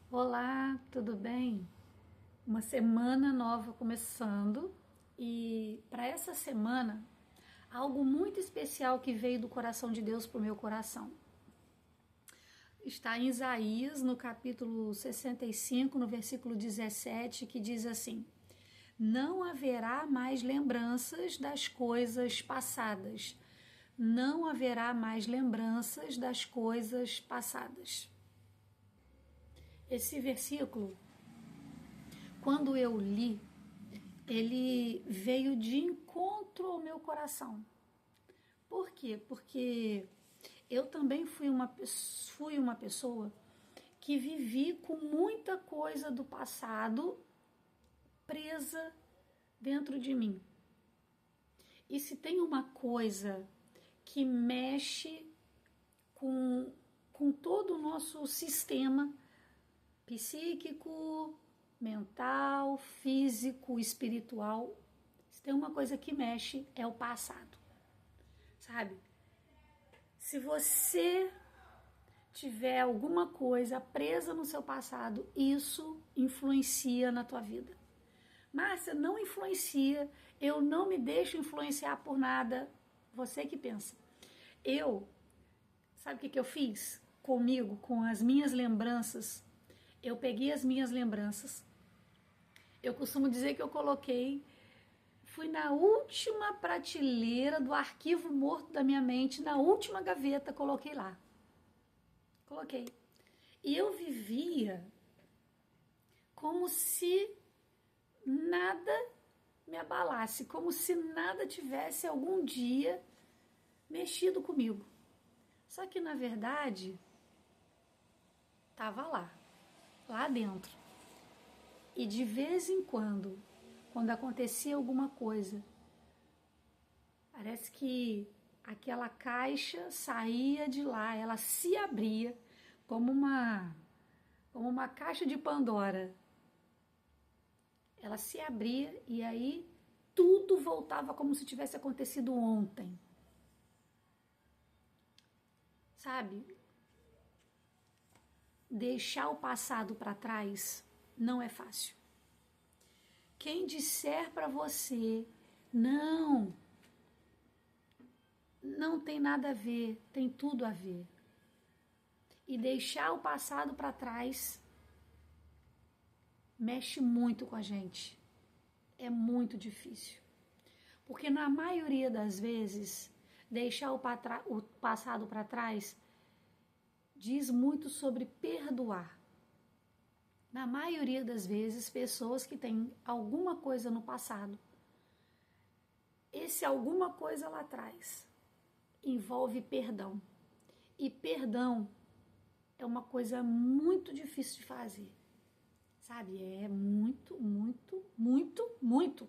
Olá, tudo bem? Uma semana nova começando e para essa semana, algo muito especial que veio do coração de Deus para o meu coração. Está em Isaías, no capítulo 65, no versículo 17, que diz assim: Não haverá mais lembranças das coisas passadas. Não haverá mais lembranças das coisas passadas. Esse versículo, quando eu li, ele veio de encontro ao meu coração. Por quê? Porque eu também fui uma pessoa que vivi com muita coisa do passado presa dentro de mim. E se tem uma coisa que mexe com todo o nosso sistema psíquico, mental, físico, espiritual, se tem uma coisa que mexe é o passado, sabe? Se você tiver alguma coisa presa no seu passado, isso influencia na tua vida. Márcia, não influencia, eu não me deixo influenciar por nada. Você que pensa. Sabe o que eu fiz comigo, com as minhas lembranças? Eu peguei as minhas lembranças, eu costumo dizer que eu fui na última prateleira do arquivo morto da minha mente, na última gaveta, coloquei lá. Coloquei. E eu vivia como se nada me abalasse, como se nada tivesse algum dia mexido comigo. Só que, na verdade, estava lá dentro. E de vez em quando acontecia alguma coisa, parece que aquela caixa saía de lá, ela se abria como uma caixa de Pandora. Ela se abria e aí tudo voltava como se tivesse acontecido ontem. Sabe? Deixar o passado para trás não é fácil. Quem disser para você, não tem nada a ver, tem tudo a ver. E deixar o passado para trás mexe muito com a gente. É muito difícil. Porque na maioria das vezes, deixar o passado para trás diz muito sobre perdoar. Na maioria das vezes, pessoas que têm alguma coisa no passado, esse alguma coisa lá atrás envolve perdão. E perdão é uma coisa muito difícil de fazer. Sabe? É muito, muito, muito, muito.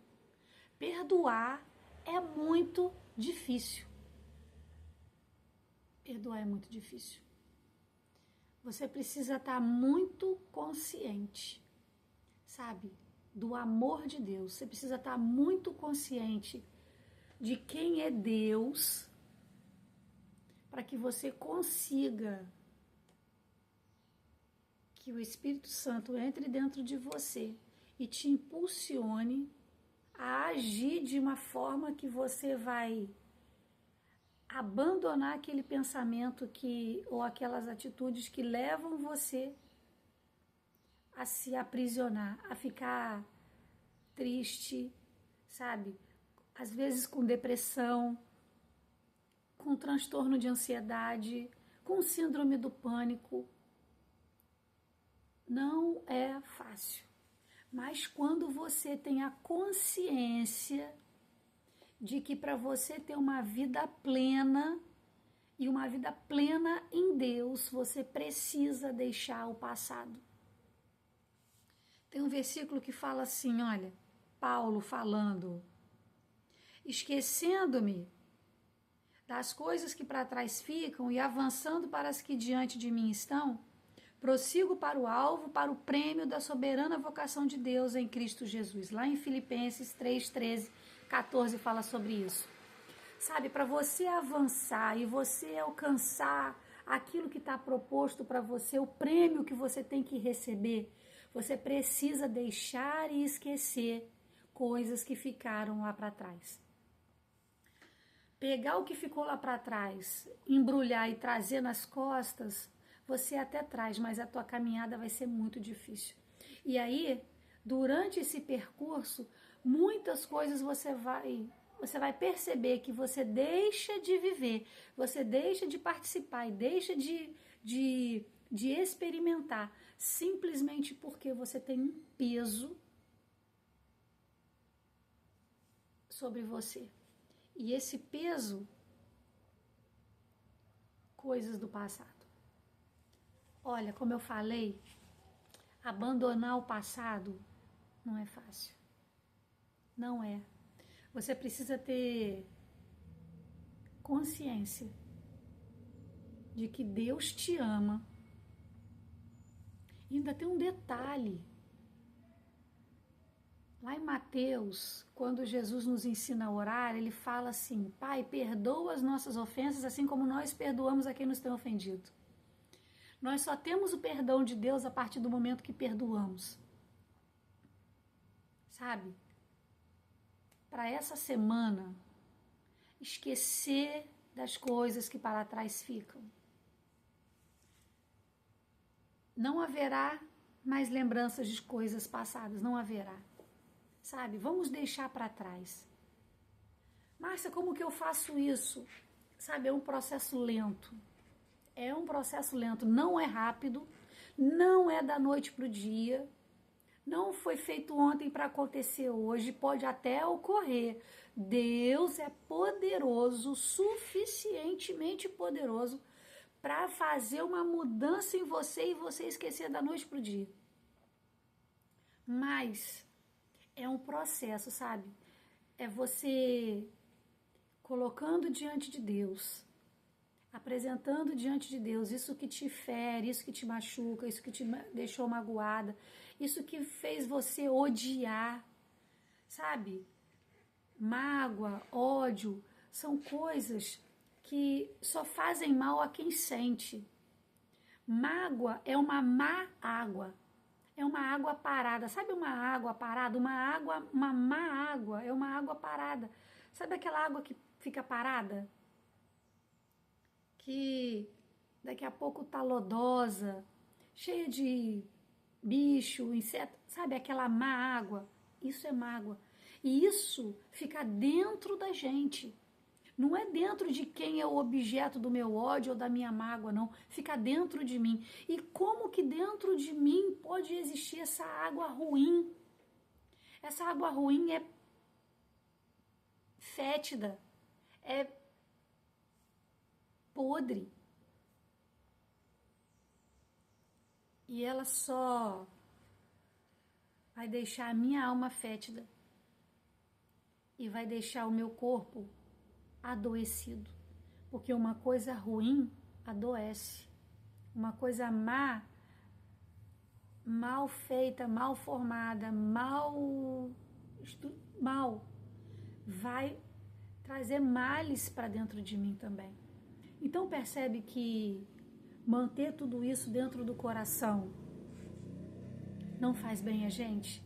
Perdoar é muito difícil. Perdoar é muito difícil. Você precisa estar muito consciente, sabe? Do amor de Deus. Você precisa estar muito consciente de quem é Deus para que você consiga que o Espírito Santo entre dentro de você e te impulsione a agir de uma forma que você vai abandonar aquele pensamento ou aquelas atitudes que levam você a se aprisionar, a ficar triste, sabe? Às vezes com depressão, com transtorno de ansiedade, com síndrome do pânico. Não é fácil. Mas quando você tem a consciência de que para você ter uma vida plena e uma vida plena em Deus, você precisa deixar o passado. Tem um versículo que fala assim, olha, Paulo falando, esquecendo-me das coisas que para trás ficam e avançando para as que diante de mim estão, prossigo para o alvo, para o prêmio da soberana vocação de Deus em Cristo Jesus. Lá em Filipenses 3, 13, 14 fala sobre isso. Sabe, para você avançar e você alcançar aquilo que está proposto para você, o prêmio que você tem que receber, você precisa deixar e esquecer coisas que ficaram lá para trás. Pegar o que ficou lá para trás, embrulhar e trazer nas costas, você até traz, mas a tua caminhada vai ser muito difícil. E aí, durante esse percurso, muitas coisas você vai perceber que você deixa de viver, você deixa de participar e deixa de experimentar, simplesmente porque você tem um peso sobre você. E esse peso, coisas do passado. Olha, como eu falei, abandonar o passado não é fácil. Não é. Você precisa ter consciência de que Deus te ama. E ainda tem um detalhe. Lá em Mateus, quando Jesus nos ensina a orar, ele fala assim: Pai, perdoa as nossas ofensas, assim como nós perdoamos a quem nos tem ofendido. Nós só temos o perdão de Deus a partir do momento que perdoamos. Sabe? Para essa semana, esquecer das coisas que para trás ficam. Não haverá mais lembranças de coisas passadas, não haverá. Sabe? Vamos deixar para trás. Márcia, como que eu faço isso? Sabe, é um processo lento. É um processo lento, não é rápido, não é da noite para o dia, não foi feito ontem para acontecer hoje, pode até ocorrer. Deus é poderoso, suficientemente poderoso, para fazer uma mudança em você e você esquecer da noite para o dia. Mas é um processo, sabe? É você colocando diante de Deus, apresentando diante de Deus isso que te fere, isso que te machuca, isso que te deixou magoada, isso que fez você odiar, sabe? Mágoa, ódio, são coisas que só fazem mal a quem sente. Mágoa é uma má água, é uma água parada. Sabe uma água parada? Uma má água é uma água parada. Sabe aquela água que fica parada? Que daqui a pouco tá lodosa, cheia de bicho, inseto, sabe aquela má água? Isso é mágoa. E isso fica dentro da gente. Não é dentro de quem é o objeto do meu ódio ou da minha mágoa, não. Fica dentro de mim. E como que dentro de mim pode existir essa água ruim? Essa água ruim é fétida, é podre. E ela só vai deixar a minha alma fétida e vai deixar o meu corpo adoecido. Porque uma coisa ruim adoece. Uma coisa má, mal feita, mal formada, mal, vai trazer males para dentro de mim também. Então percebe que manter tudo isso dentro do coração não faz bem a gente?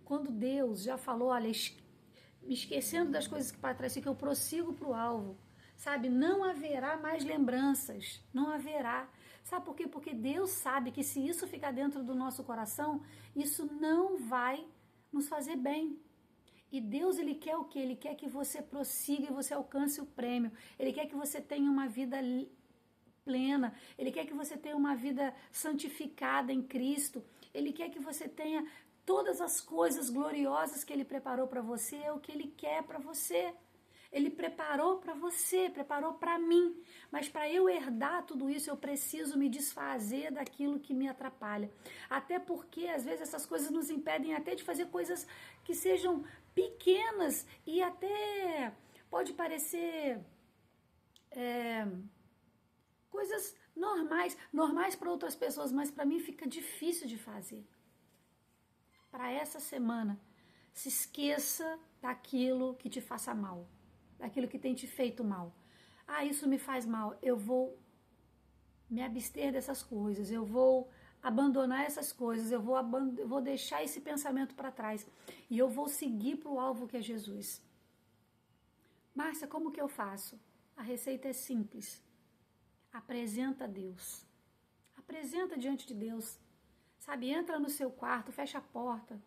Quando Deus já falou, olha, me esquecendo das coisas que para trás, que eu prossigo para o alvo, sabe? Não haverá mais lembranças, não haverá. Sabe por quê? Porque Deus sabe que se isso ficar dentro do nosso coração, isso não vai nos fazer bem. E Deus, Ele quer o quê? Ele quer que você prossiga e você alcance o prêmio. Ele quer que você tenha uma vida plena. Ele quer que você tenha uma vida santificada em Cristo. Ele quer que você tenha todas as coisas gloriosas que Ele preparou para você, é o que Ele quer para você. Ele preparou para você, preparou para mim. Mas para eu herdar tudo isso, eu preciso me desfazer daquilo que me atrapalha. Até porque, às vezes, essas coisas nos impedem até de fazer coisas que sejam pequenas e até pode parecer coisas normais para outras pessoas, mas para mim fica difícil de fazer. Para essa semana, se esqueça daquilo que te faça mal, daquilo que tem te feito mal. Ah, isso me faz mal, eu vou me abster dessas coisas, eu vou abandonar essas coisas, eu vou deixar esse pensamento para trás e eu vou seguir para o alvo que é Jesus. Márcia, como que eu faço? A receita é simples. Apresenta a Deus. Apresenta diante de Deus. Sabe, entra no seu quarto, fecha a porta.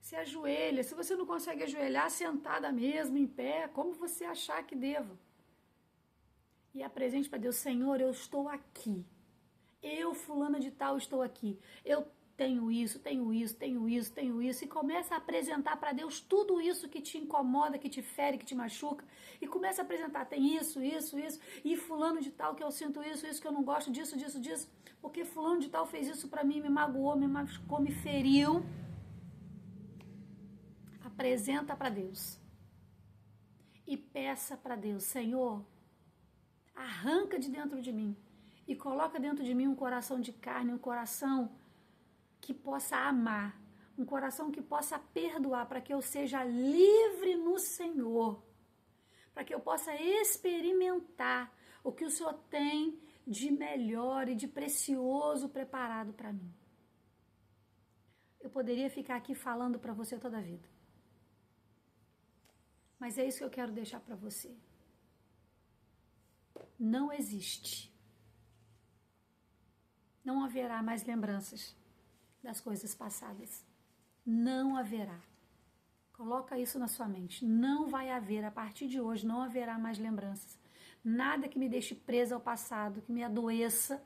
Se ajoelha. Se você não consegue ajoelhar, sentada mesmo, em pé, como você achar que deva. E apresente para Deus, Senhor, eu estou aqui. Eu, fulana de tal, estou aqui. Eu tenho isso, tenho isso, tenho isso, tenho isso. E começa a apresentar para Deus tudo isso que te incomoda, que te fere, que te machuca. E começa a apresentar, tem isso, isso, isso. E fulano de tal que eu sinto isso, isso que eu não gosto, disso, disso, disso. Porque fulano de tal fez isso para mim, me magoou, me machucou, me feriu. Apresenta para Deus. E peça para Deus, Senhor, arranca de dentro de mim. E coloca dentro de mim um coração de carne, um coração que possa amar, um coração que possa perdoar, para que eu seja livre no Senhor, para que eu possa experimentar o que o Senhor tem de melhor e de precioso preparado para mim. Eu poderia ficar aqui falando para você toda a vida, mas é isso que eu quero deixar para você. Não existe. Não haverá mais lembranças das coisas passadas. Não haverá. Coloca isso na sua mente. Não vai haver, a partir de hoje, não haverá mais lembranças. Nada que me deixe presa ao passado, que me adoeça,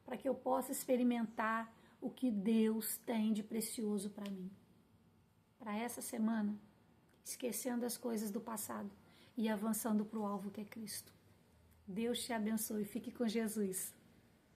para que eu possa experimentar o que Deus tem de precioso para mim. Para essa semana, esquecendo as coisas do passado e avançando para o alvo que é Cristo. Deus te abençoe. Fique com Jesus.